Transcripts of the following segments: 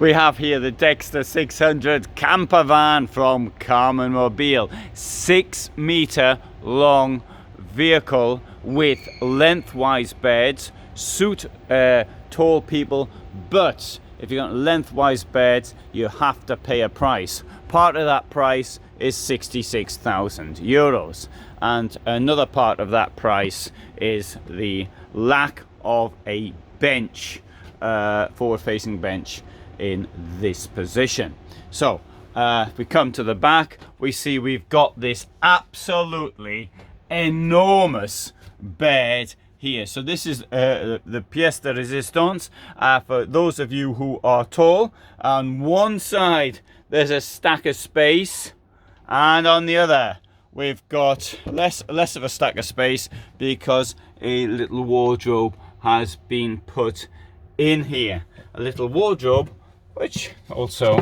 We have here the Dexter 600 camper van from Karmann Mobil. 6 metre long vehicle with lengthwise beds, suit tall people, but if you got lengthwise beds you have to pay a price. Part of that price is 66,000 euros, and another part of that price is the lack of a bench, forward-facing bench in this position. So if we come to the back, we see we've got this absolutely enormous bed here. So this is the pièce de résistance for those of you who are tall. On one side there's a stack of space, and on the other we've got less of a stack of space because a little wardrobe has been put in here. A little wardrobe which also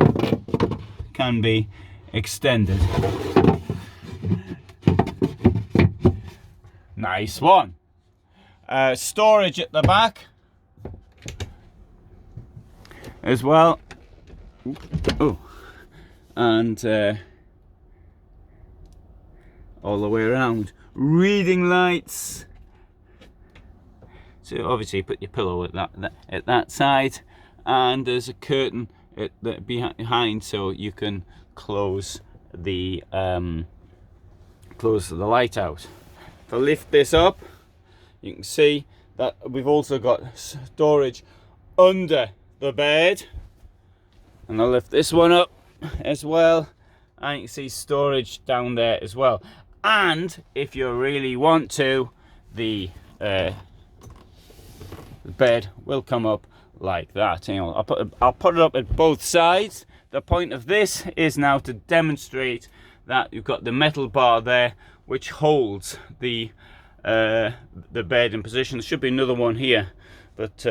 can be extended. Nice one. Storage at the back as well. Oh, and all the way around. Reading lights. So obviously put your pillow at that side, and there's a curtain at the behind, so you can close the light out. If I lift this up, you can see that we've also got storage under the bed, and I'll lift this one up as well, and you can see storage down there as well. And if you really want to, the bed will come up like that. You know, I'll put it up at both sides. The point of this is now to demonstrate that you've got the metal bar there which holds the bed in position. There should be another one here, but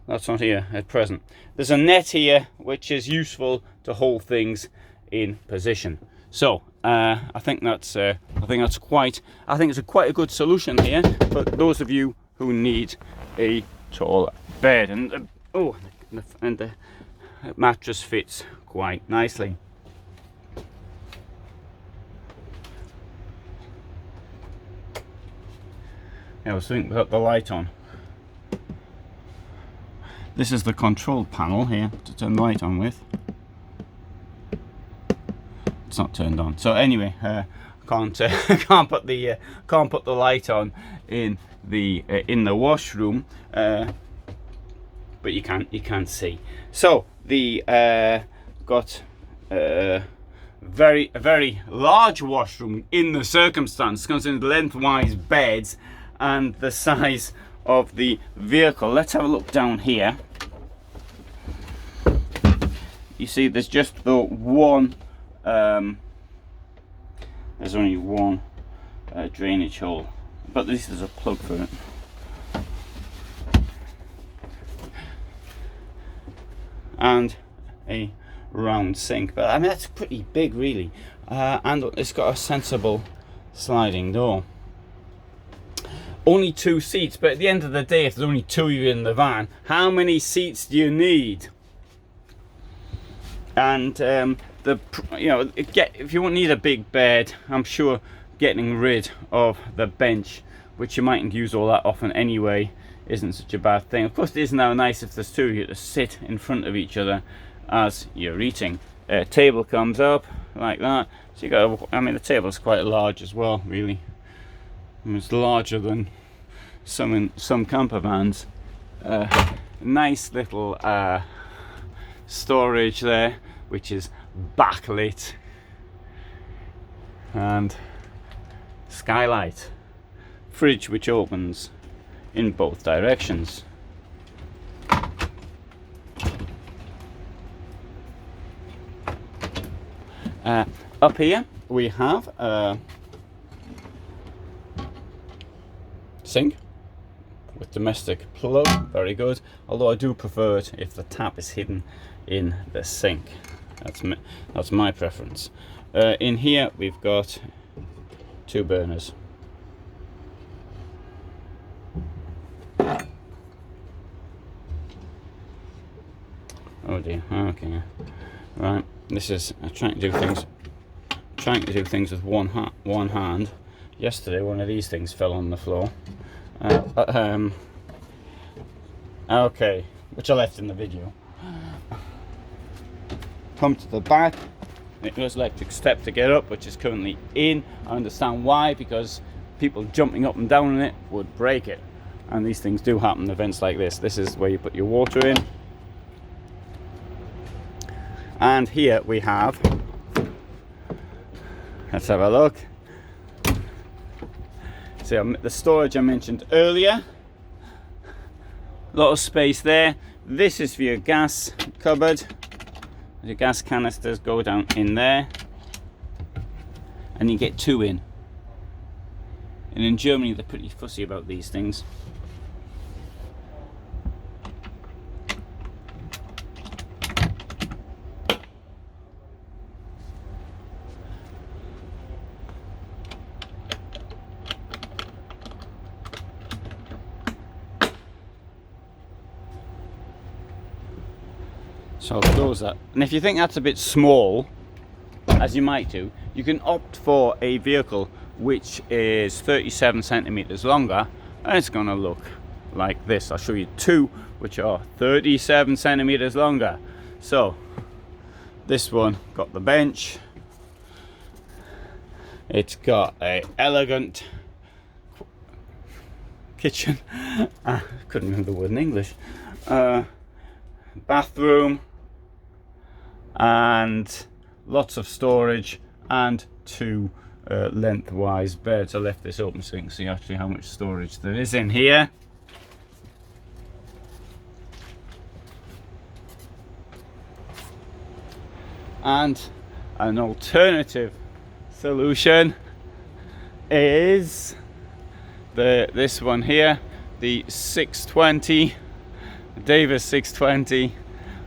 that's not here at present. There's a net here which is useful to hold things in position. So I think it's quite a good solution here for those of you who need a tall bed, and the mattress fits quite nicely. I was thinking without the light on. This is the control panel here to turn the light on with. It's not turned on. So anyway, can't put the light on in the washroom, but you can see. So the got a very large washroom in the circumstance, considering the lengthwise beds and the size of the vehicle. Let's have a look down here. You see there's just the one there's only one drainage hole, but this is a plug for it. And a round sink, but I mean that's pretty big really, and it's got a sensible sliding door. Only 2 seats, but at the end of the day, if there's only 2 of you in the van, how many seats do you need? And if you won't need a big bed, I'm sure getting rid of the bench, which you mightn't use all that often anyway, isn't such a bad thing. Of course, it is now nice if there's 2 of you to sit in front of each other as you're eating. Table comes up like that, so you got. I mean, the table's quite large as well, really. I mean, it's larger than some camper vans. Nice little storage there, which is backlit, and skylight, fridge which opens in both directions. Up here we have a sink with domestic plug, very good, although I do prefer it if the tap is hidden in the sink. That's my preference. In here we've got 2 burners. Oh dear. Okay. Right. This is trying to do things with one hand. Yesterday, one of these things fell on the floor. Okay, which I left in the video. Come to the back. It was electric step to get up, which is currently in. I understand why, because people jumping up and down on it would break it. And these things do happen in events like this. This is where you put your water in. And here we have, let's have a look. So the storage I mentioned earlier. A lot of space there. This is for your gas cupboard. The gas canisters go down in there. And you get 2 in. And in Germany they're pretty fussy about these things. So I'll close that. And if you think that's a bit small, as you might do, you can opt for a vehicle which is 37 centimeters longer, and it's going to look like this. I'll show you 2 which are 37 centimeters longer. So this one got the bench. It's got a elegant kitchen. I couldn't remember the word in English. Bathroom. And lots of storage and 2 lengthwise beds. I left this open so you can see actually how much storage there is in here. And an alternative solution is this one here, the 620, Davis 620,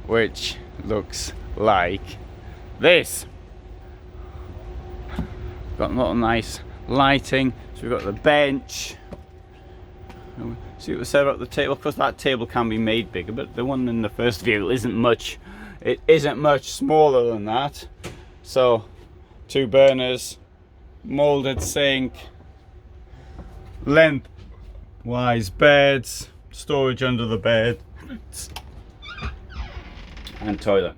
which looks like this. Got a lot of nice lighting. So we've got the bench. See what we said about the table. Of course, that table can be made bigger, but the one in the first vehicle isn't much. It isn't much smaller than that. So 2 burners, molded sink, lengthwise beds, storage under the bed, and toilet.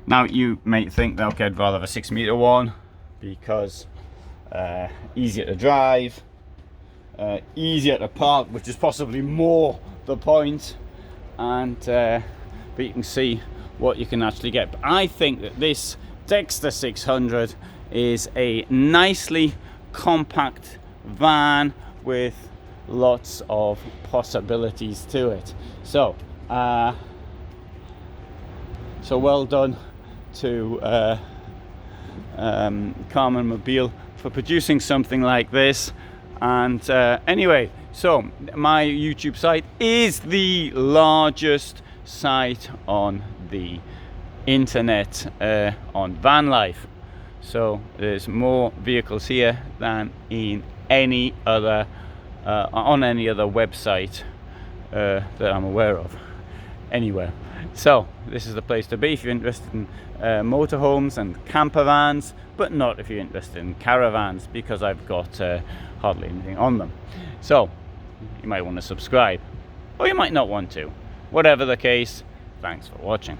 Now you may think that okay, I'd rather have a 6 meter one because easier to drive, easier to park, which is possibly more the point, and but you can see what you can actually get. But I think that this Dexter 600 is a nicely compact van with lots of possibilities to it. So well done to Karmann Mobil for producing something like this. And anyway, so my YouTube site is the largest site on the internet on Vanlife. So there's more vehicles here than in any other on any other website that I'm aware of anywhere. So this is the place to be if you're interested in motorhomes and campervans, but not if you're interested in caravans, because I've got hardly anything on them. So you might want to subscribe, or you might not want to. Whatever the case, thanks for watching.